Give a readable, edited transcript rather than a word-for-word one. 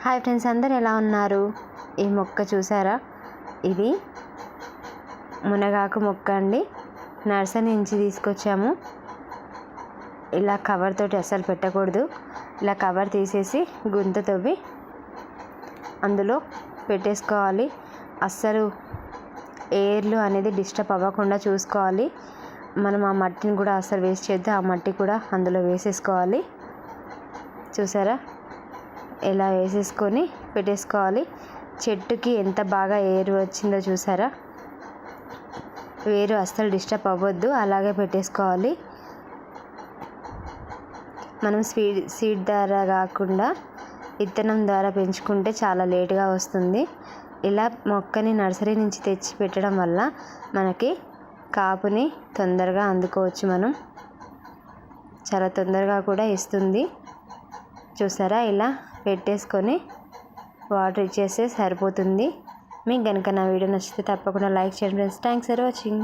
Hi friends, అందరు ఎలా ఉన్నారు? ఈ మొక్క చూసారా? ఇది మునగాకు మొక్క అండి. నర్సరీ నుంచి తీసుకొచ్చాము. ఇలా కవర్ తోటి అస్సలు పెట్టకూడదు. ఇలా కవర్ తీసేసి గుంత తవ్వి అందులో పెట్టేసుకోవాలి. అస్సలు ఎయిర్లు అనేది డిస్టర్బ్ అవ్వకుండా చూసుకోవాలి. మనం ఆ మట్టిని కూడా అస్సలు వేస్ట్ చేద్దాం. ఆ మట్టి కూడా అందులో వేసేసుకోవాలి. చూసారా? ఇలా వేసేసుకొని పెట్టేసుకోవాలి. చెట్టుకి ఎంత బాగా ఎయిర్ వచ్చిందో చూసారా? వేరు అస్సలు డిస్టర్బ్ అవ్వద్దు, అలాగే పెట్టేసుకోవాలి. మనం సీడ్ ద్వారా కాకుండా విత్తనం ద్వారా పెంచుకుంటే చాలా లేటుగా వస్తుంది. ఇలా మొక్కని నర్సరీ నుంచి తెచ్చి పెట్టడం వల్ల మనకి కాపుని తొందరగా అందుకోవచ్చు. మనం చాలా తొందరగా కూడా ఇస్తుంది. చూసారా? ఇలా పెట్టేసుకొని వాటర్ ఇచ్చేస్తే సరిపోతుంది. మీకు కనుక నా వీడియో నచ్చితే తప్పకుండా లైక్ చేయండి ఫ్రెండ్స్. Thanks for watching.